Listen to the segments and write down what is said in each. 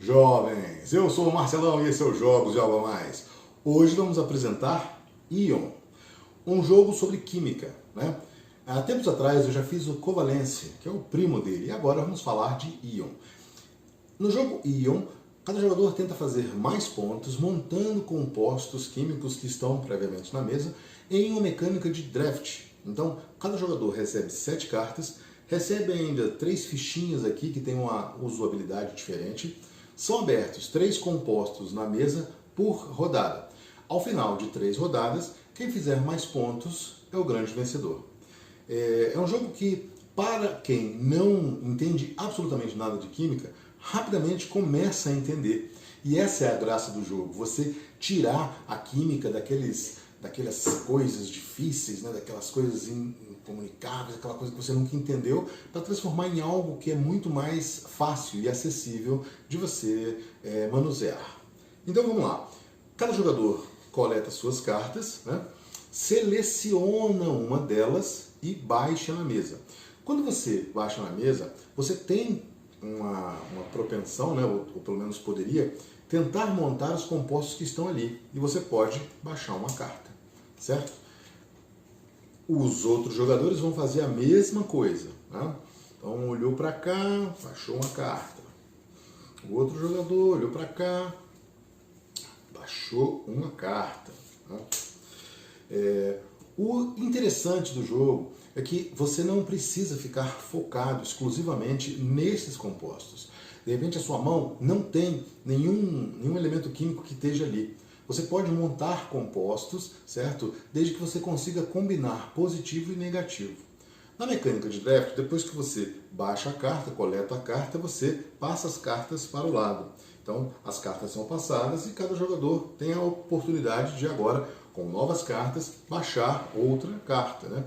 Jovens, eu sou o Marcelão e esse é o Jogos de Algo a Mais. Hoje vamos apresentar Ion, um jogo sobre química, né? Há tempos atrás eu já fiz o Covalência, que é o primo dele, e agora vamos falar de Ion. No jogo Ion, cada jogador tenta fazer mais pontos montando compostos químicos que estão previamente na mesa em uma mecânica de draft. Então, cada jogador recebe 7 cartas, recebe ainda 3 fichinhas aqui que tem uma usabilidade diferente. São abertos 3 compostos na mesa por rodada. Ao final de 3 rodadas, quem fizer mais pontos é o grande vencedor. É um jogo que, para quem não entende absolutamente nada de química, rapidamente começa a entender. E essa é a graça do jogo, você tirar a química daquelas coisas difíceis, né, daquelas coisas incomunicáveis, aquela coisa que você nunca entendeu, para transformar em algo que é muito mais fácil e acessível de você manusear. Então vamos lá. Cada jogador coleta suas cartas, né, seleciona uma delas e baixa na mesa. Quando você baixa na mesa, você tem uma propensão, né, ou pelo menos poderia, tentar montar os compostos que estão ali. E você pode baixar uma carta, certo? Os outros jogadores vão fazer a mesma coisa, né? Então olhou para cá, baixou uma carta. O outro jogador olhou para cá, baixou uma carta, né? O interessante do jogo é que você não precisa ficar focado exclusivamente nesses compostos. De repente a sua mão não tem nenhum elemento químico que esteja ali. Você pode montar compostos, certo? Desde que você consiga combinar positivo e negativo. Na mecânica de draft, depois que você baixa a carta, coleta a carta, você passa as cartas para o lado. Então, as cartas são passadas e cada jogador tem a oportunidade de agora, com novas cartas, baixar outra carta, né?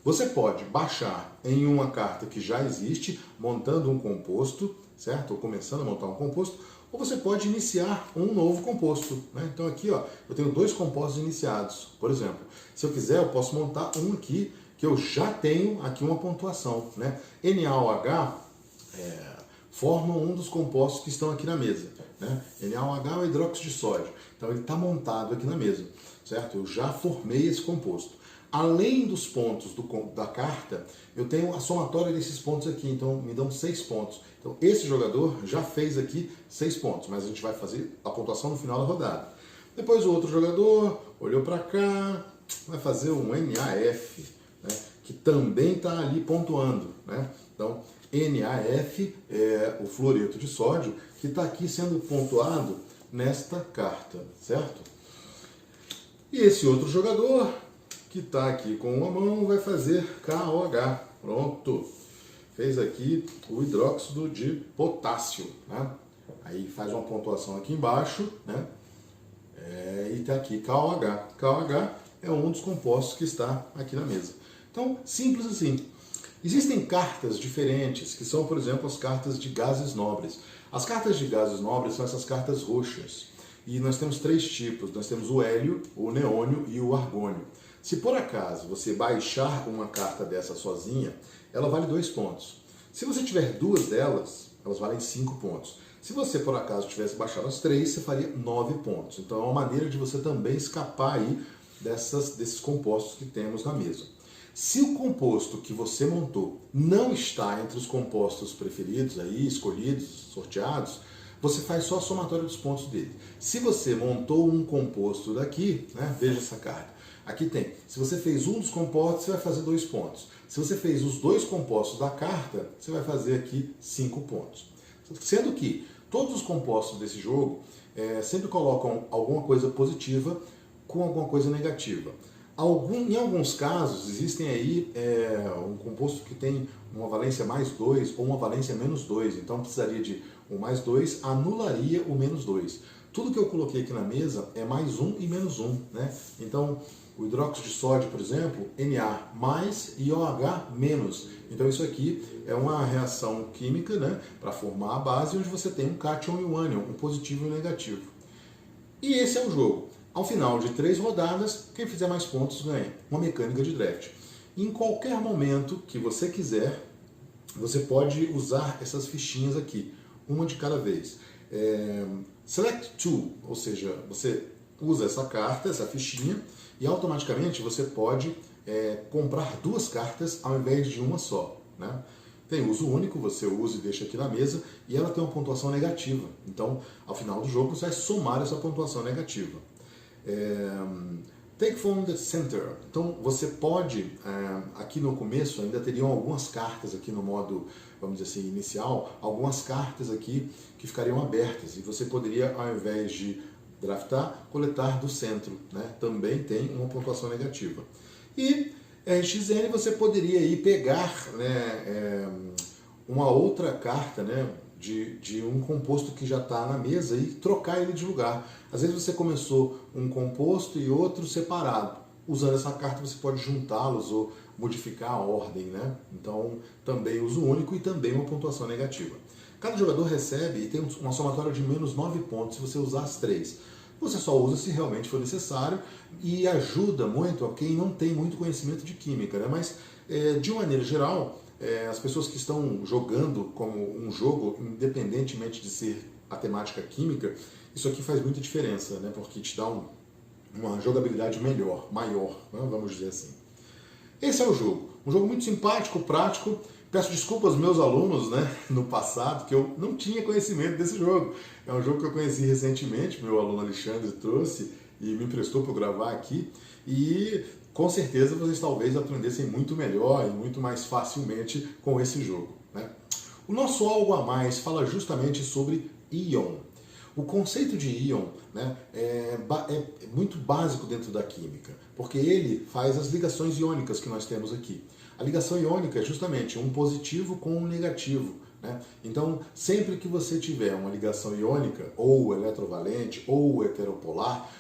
Você pode baixar em uma carta que já existe, montando um composto, certo? Ou começando a montar um composto, ou você pode iniciar um novo composto, né? Então aqui, ó, eu tenho 2 compostos iniciados. Por exemplo, se eu quiser, eu posso montar um aqui, que eu já tenho aqui uma pontuação, né? NaOH formam um dos compostos que estão aqui na mesa, né? NaOH é o hidróxido de sódio. Então ele está montado aqui na mesa, certo? Eu já formei esse composto. Além dos pontos da carta, eu tenho a somatória desses pontos aqui, então me dão 6 pontos. Então esse jogador já fez aqui 6 pontos, mas a gente vai fazer a pontuação no final da rodada. Depois o outro jogador olhou para cá, vai fazer um NaF, né, que também está ali pontuando, né? Então NaF é o fluoreto de sódio que está aqui sendo pontuado nesta carta, certo? E esse outro jogador que está aqui com uma mão vai fazer KOH. Pronto. Fez aqui o hidróxido de potássio, né? Aí faz uma pontuação aqui embaixo, né? E está aqui KOH. KOH é um dos compostos que está aqui na mesa. Então, simples assim. Existem cartas diferentes, que são, por exemplo, as cartas de gases nobres. As cartas de gases nobres são essas cartas roxas. E nós temos 3 tipos. Nós temos o hélio, o neônio e o argônio. Se por acaso você baixar uma carta dessa sozinha, ela vale 2 pontos. Se você tiver 2 delas, elas valem 5 pontos. Se você por acaso tivesse baixado as 3, você faria 9 pontos. Então é uma maneira de você também escapar aí desses compostos que temos na mesa. Se o composto que você montou não está entre os compostos preferidos, aí, escolhidos, sorteados, você faz só a somatória dos pontos dele. Se você montou um composto daqui, né, veja essa carta. Aqui tem, se você fez um dos compostos, você vai fazer 2 pontos. Se você fez os 2 compostos da carta, você vai fazer aqui 5 pontos. Sendo que todos os compostos desse jogo sempre colocam alguma coisa positiva com alguma coisa negativa. Em alguns casos, existem aí um composto que tem uma valência mais 2 ou uma valência menos 2. Então precisaria de um mais 2, anularia o menos 2. Tudo que eu coloquei aqui na mesa é mais 1 e menos 1, né? Então, o hidróxido de sódio, por exemplo, Na mais e OH menos. Então isso aqui é uma reação química, né, para formar a base onde você tem um cátion e um ânion, um positivo e um negativo. E esse é o jogo. Ao final de 3 rodadas, quem fizer mais pontos ganha. Uma mecânica de draft. Em qualquer momento que você quiser, você pode usar essas fichinhas aqui, uma de cada vez. Select two, ou seja, você usa essa carta, essa fichinha, e automaticamente você pode comprar 2 cartas ao invés de uma só, né? Tem uso único, você usa e deixa aqui na mesa, e ela tem uma pontuação negativa. Então, ao final do jogo, você vai somar essa pontuação negativa. Take from the center. Então, você pode, aqui no começo, ainda teriam algumas cartas aqui no modo, vamos dizer assim, inicial, algumas cartas aqui que ficariam abertas, e você poderia, ao invés de draftar, coletar do centro, né? Também tem uma pontuação negativa. E XN você poderia aí pegar, né, uma outra carta, né, de um composto que já está na mesa e trocar ele de lugar. Às vezes você começou um composto e outro separado. Usando essa carta você pode juntá-los ou modificar a ordem, né? Então também uso único e também uma pontuação negativa. Cada jogador recebe e tem uma somatória de menos 9 pontos se você usar as 3. Você só usa se realmente for necessário e ajuda muito a quem não tem muito conhecimento de química, né? Mas, de uma maneira geral, as pessoas que estão jogando como um jogo, independentemente de ser a temática química, isso aqui faz muita diferença, né? Porque te dá uma jogabilidade melhor, maior, né? Vamos dizer assim. Esse é o jogo. Um jogo muito simpático, prático. Peço desculpas aos meus alunos, né, no passado, que eu não tinha conhecimento desse jogo. É um jogo que eu conheci recentemente, meu aluno Alexandre trouxe e me emprestou para eu gravar aqui. E com certeza vocês talvez aprendessem muito melhor e muito mais facilmente com esse jogo, né? O nosso algo a mais fala justamente sobre íon. O conceito de íon, né, é muito básico dentro da química, porque ele faz as ligações iônicas que nós temos aqui. A ligação iônica é justamente um positivo com um negativo, né? Então, sempre que você tiver uma ligação iônica, ou eletrovalente, ou heteropolar,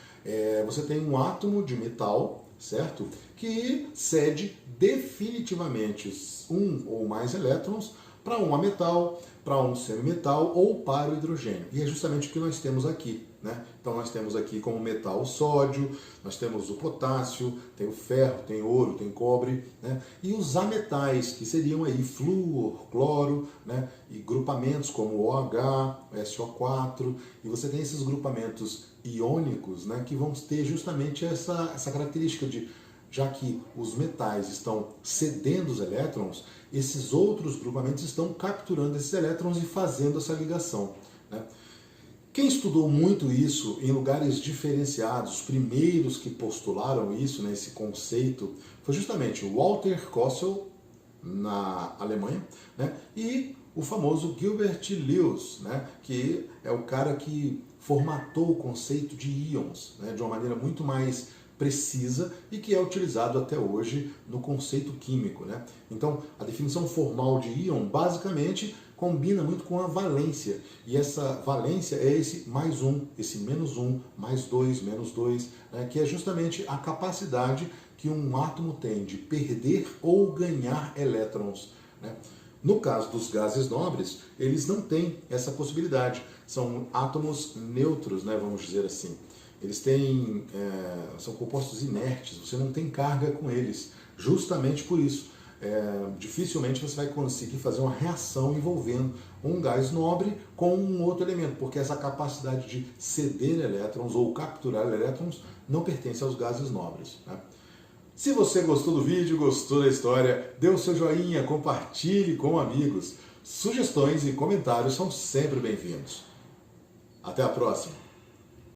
você tem um átomo de metal, certo? Que cede definitivamente um ou mais elétrons para um ametal, para um semimetal ou para o hidrogênio. E é justamente o que nós temos aqui, né? Então nós temos aqui como metal o sódio, nós temos o potássio, tem o ferro, tem ouro, tem cobre, né? E os ametais, que seriam aí flúor, cloro, né? E grupamentos como o OH, SO4, e você tem esses grupamentos iônicos, né? Que vão ter justamente essa característica de, já que os metais estão cedendo os elétrons, esses outros grupamentos estão capturando esses elétrons e fazendo essa ligação, né? Quem estudou muito isso em lugares diferenciados, os primeiros que postularam isso, né, esse conceito, foi justamente o Walter Kossel, na Alemanha, né, e o famoso Gilbert Lewis, né, que é o cara que formatou o conceito de íons, né, de uma maneira muito mais precisa e que é utilizado até hoje no conceito químico, né? Então, a definição formal de íon basicamente combina muito com a valência, e essa valência é esse mais um, esse menos um, mais dois, menos dois, né? Que é justamente a capacidade que um átomo tem de perder ou ganhar elétrons, né? No caso dos gases nobres, eles não têm essa possibilidade, são átomos neutros, né, vamos dizer assim. Eles são compostos inertes, você não tem carga com eles, justamente por isso. Dificilmente você vai conseguir fazer uma reação envolvendo um gás nobre com um outro elemento, porque essa capacidade de ceder elétrons ou capturar elétrons não pertence aos gases nobres, né? Se você gostou do vídeo, gostou da história, dê o seu joinha, compartilhe com amigos. Sugestões e comentários são sempre bem-vindos. Até a próxima!